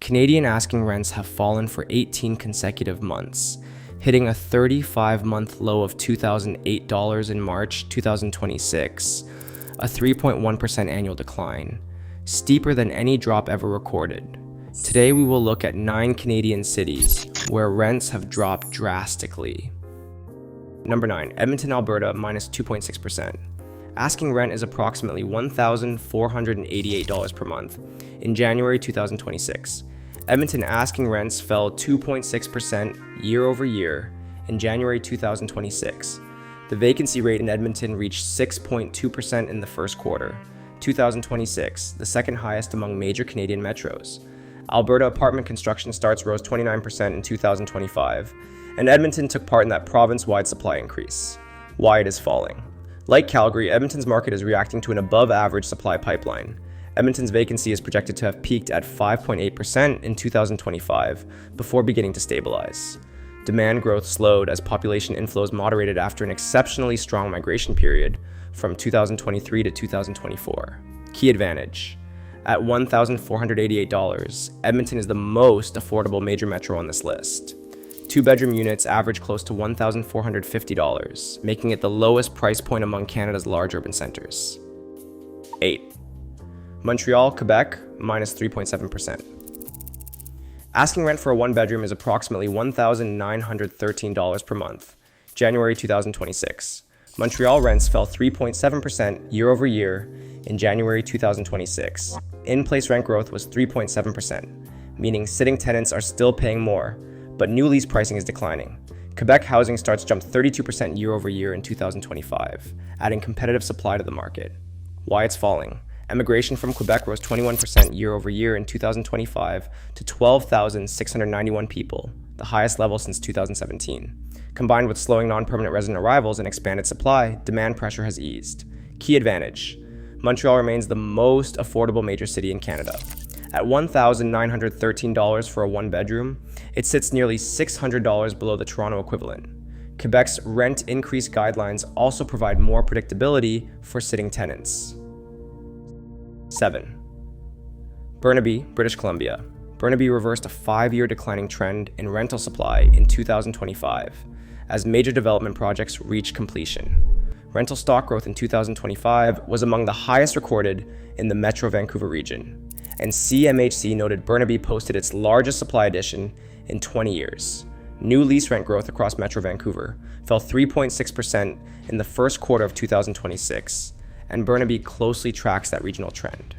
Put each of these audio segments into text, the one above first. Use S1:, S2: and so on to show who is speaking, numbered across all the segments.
S1: Canadian asking rents have fallen for 18 consecutive months, hitting a 35-month low of $2,008 in March 2026, a 3.1% annual decline, steeper than any drop ever recorded. Today we will look at 9 Canadian cities where rents have dropped drastically. Number 9, Edmonton, Alberta, minus 2.6%. Asking rent is approximately $1,488 per month. In January 2026, Edmonton asking rents fell 2.6% year over year in January 2026. The vacancy rate in Edmonton reached 6.2% in the first quarter, 2026, the second highest among major Canadian metros. Alberta apartment construction starts rose 29% in 2025, and Edmonton took part in that province-wide supply increase. Why it is falling. Like Calgary, Edmonton's market is reacting to an above-average supply pipeline. Edmonton's vacancy is projected to have peaked at 5.8% in 2025 before beginning to stabilize. Demand growth slowed as population inflows moderated after an exceptionally strong migration period from 2023 to 2024. Key advantage. At $1,488, Edmonton is the most affordable major metro on this list. 2-bedroom units average close to $1,450, making it the lowest price point among Canada's large urban centers. 8. Montreal, Quebec, minus 3.7%. Asking rent for a 1-bedroom is approximately $1,913 per month. January 2026. Montreal rents fell 3.7% year over year in January 2026. In-place rent growth was 3.7%, meaning sitting tenants are still paying more, but new lease pricing is declining. Quebec housing starts jumped 32% year over year in 2025, adding competitive supply to the market. Why it's falling. Emigration from Quebec rose 21% year over year in 2025 to 12,691 people, the highest level since 2017. Combined with slowing non-permanent resident arrivals and expanded supply, demand pressure has eased. Key advantage. Montreal remains the most affordable major city in Canada. At $1,913 for a 1-bedroom, it sits nearly $600 below the Toronto equivalent. Quebec's rent increase guidelines also provide more predictability for sitting tenants. 7. Burnaby, British Columbia. Burnaby reversed a 5-year declining trend in rental supply in 2025 as major development projects reached completion. Rental stock growth in 2025 was among the highest recorded in the Metro Vancouver region, and CMHC noted Burnaby posted its largest supply addition in 20 years. New lease rent growth across Metro Vancouver fell 3.6% in the first quarter of 2026, and Burnaby closely tracks that regional trend.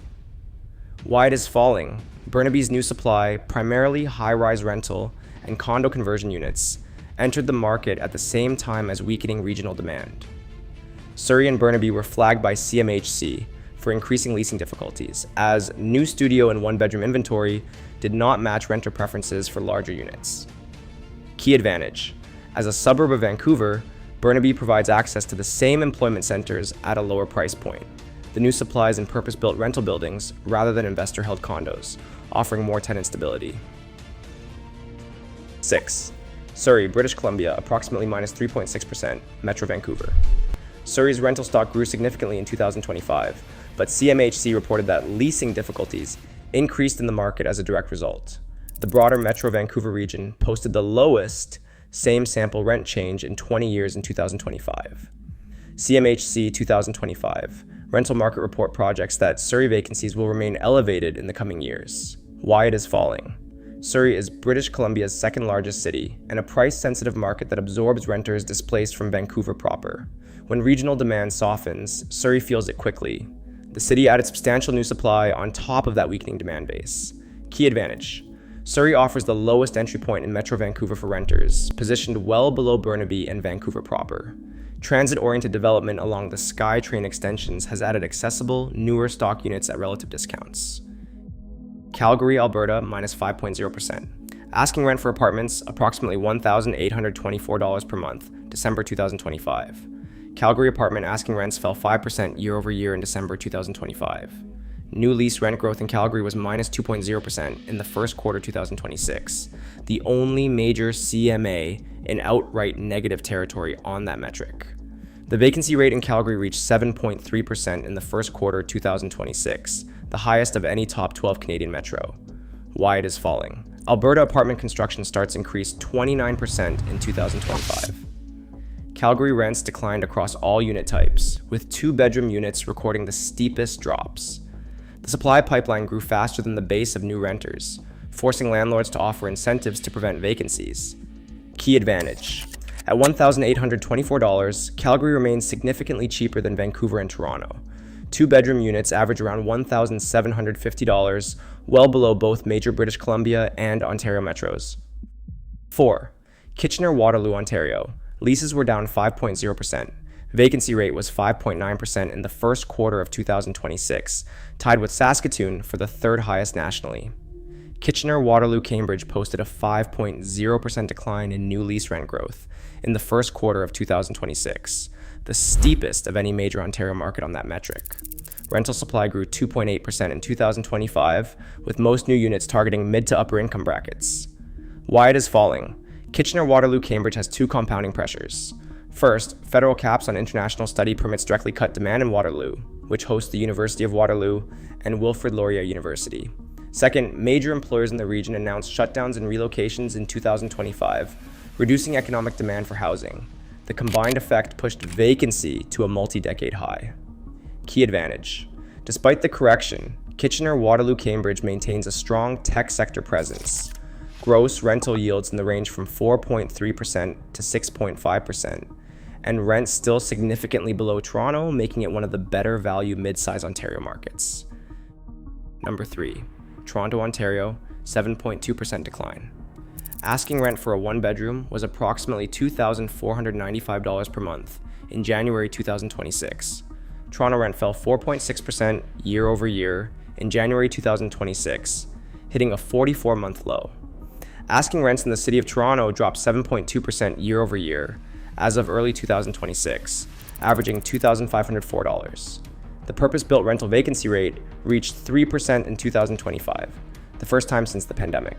S1: Why it is falling. Burnaby's new supply, primarily high-rise rental and condo conversion units, entered the market at the same time as weakening regional demand. Surrey and Burnaby were flagged by CMHC for increasing leasing difficulties, as new studio and 1-bedroom inventory did not match renter preferences for larger units. Key advantage. As a suburb of Vancouver, Burnaby provides access to the same employment centers at a lower price point. The new supply is in purpose-built rental buildings rather than investor-held condos, offering more tenant stability. 6. Surrey, British Columbia, approximately minus 3.6%, Metro Vancouver. Surrey's rental stock grew significantly in 2025, but CMHC reported that leasing difficulties increased in the market as a direct result. The broader Metro Vancouver region posted the lowest same-sample rent change in 20 years in 2025. CMHC 2025 rental market report projects that Surrey vacancies will remain elevated in the coming years. Why it is falling. Surrey is British Columbia's second largest city and a price-sensitive market that absorbs renters displaced from Vancouver proper. When regional demand softens, Surrey feels it quickly. The city added substantial new supply on top of that weakening demand base. Key advantage. Surrey offers the lowest entry point in Metro Vancouver for renters, positioned well below Burnaby and Vancouver proper. Transit-oriented development along the SkyTrain extensions has added accessible, newer stock units at relative discounts. Calgary, Alberta, minus 5.0%. Asking rent for apartments, approximately $1,824 per month, December 2025. Calgary apartment asking rents fell 5% year over year in December 2025. New lease rent growth in Calgary was minus 2.0% in the first quarter 2026, the only major CMA in outright negative territory on that metric. The vacancy rate in Calgary reached 7.3% in the first quarter 2026, the highest of any top 12 Canadian metro. Why it is falling. Alberta apartment construction starts increased 29% in 2025. Calgary rents declined across all unit types, with 2-bedroom units recording the steepest drops. The supply pipeline grew faster than the base of new renters, forcing landlords to offer incentives to prevent vacancies. Key advantage. At $1,824, Calgary remains significantly cheaper than Vancouver and Toronto. 2-bedroom units average around $1,750, well below both major British Columbia and Ontario metros. 4. Kitchener-Waterloo, Ontario. Leases were down 5.0%. Vacancy rate was 5.9% in the first quarter of 2026, tied with Saskatoon for the third highest nationally. Kitchener-Waterloo, Cambridge posted a 5.0% decline in new lease rent growth in the first quarter of 2026, the steepest of any major Ontario market on that metric. Rental supply grew 2.8% in 2025, with most new units targeting mid to upper income brackets. Why it is falling. Kitchener-Waterloo, Cambridge has two compounding pressures. First, federal caps on international study permits directly cut demand in Waterloo, which hosts the University of Waterloo and Wilfrid Laurier University. Second, major employers in the region announced shutdowns and relocations in 2025, reducing economic demand for housing. The combined effect pushed vacancy to a multi-decade high. Key advantage. Despite the correction, Kitchener-Waterloo, Cambridge maintains a strong tech sector presence. Gross rental yields in the range from 4.3% to 6.5%, and rents still significantly below Toronto, making it one of the better value mid-size Ontario markets. Number 3. Toronto, Ontario, 7.2% decline. Asking rent for a 1-bedroom was approximately $2,495 per month in January 2026. Toronto rent fell 4.6% year over year in January 2026, hitting a 44-month low. Asking rents in the city of Toronto dropped 7.2% year over year as of early 2026, averaging $2,504. The purpose-built rental vacancy rate reached 3% in 2025, the first time since the pandemic.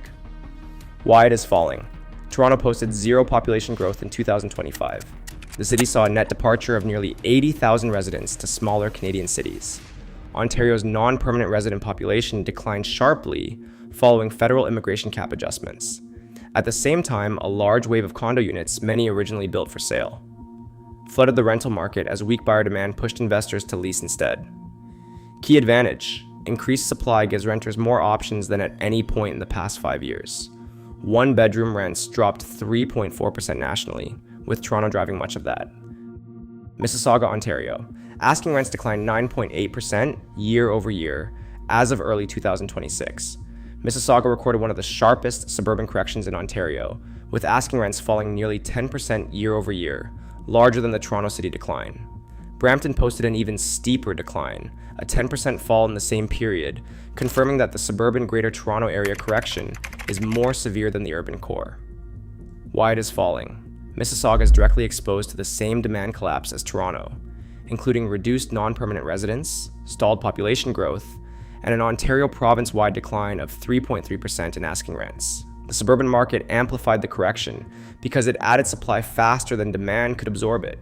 S1: Why it is falling. Toronto posted zero population growth in 2025. The city saw a net departure of nearly 80,000 residents to smaller Canadian cities. Ontario's non-permanent resident population declined sharply following federal immigration cap adjustments. At the same time, a large wave of condo units, many originally built for sale, flooded the rental market as weak buyer demand pushed investors to lease instead. Key advantage. Increased supply gives renters more options than at any point in the past 5 years. 1-bedroom rents dropped 3.4% nationally, with Toronto driving much of that. Mississauga, Ontario. Asking rents declined 9.8% year over year as of early 2026. Mississauga recorded one of the sharpest suburban corrections in Ontario, with asking rents falling nearly 10% year over year, larger than the Toronto city decline. Brampton posted an even steeper decline, a 10% fall in the same period, confirming that the suburban Greater Toronto Area correction is more severe than the urban core. Why it is falling. Mississauga is directly exposed to the same demand collapse as Toronto, including reduced non-permanent residents, stalled population growth, and an Ontario province-wide decline of 3.3% in asking rents. The suburban market amplified the correction because it added supply faster than demand could absorb it.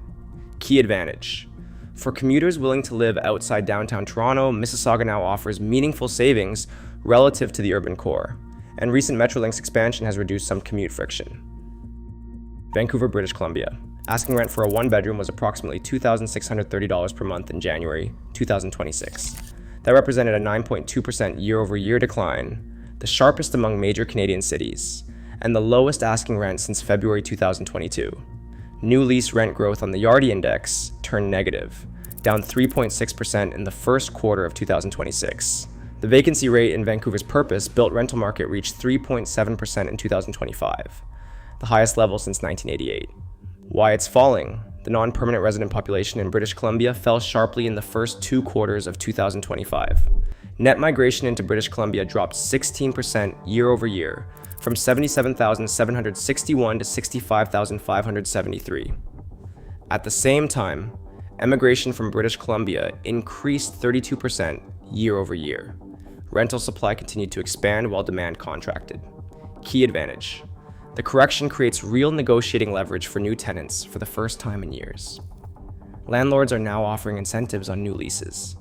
S1: Key advantage. For commuters willing to live outside downtown Toronto, Mississauga now offers meaningful savings relative to the urban core, and recent Metrolinx expansion has reduced some commute friction. Vancouver, British Columbia. Asking rent for a 1-bedroom was approximately $2,630 per month in January 2026. That represented a 9.2% year-over-year decline, the sharpest among major Canadian cities, and the lowest asking rent since February 2022. New lease rent growth on the Yardi Index turned negative, down 3.6% in the first quarter of 2026. The vacancy rate in Vancouver's purpose-built rental market reached 3.7% in 2025, the highest level since 1988. Why it's falling. The non-permanent resident population in British Columbia fell sharply in the first 2 quarters of 2025. Net migration into British Columbia dropped 16% year over year, from 77,761 to 65,573. At the same time, emigration from British Columbia increased 32% year over year. Rental supply continued to expand while demand contracted. Key advantage. The correction creates real negotiating leverage for new tenants for the first time in years. Landlords are now offering incentives on new leases.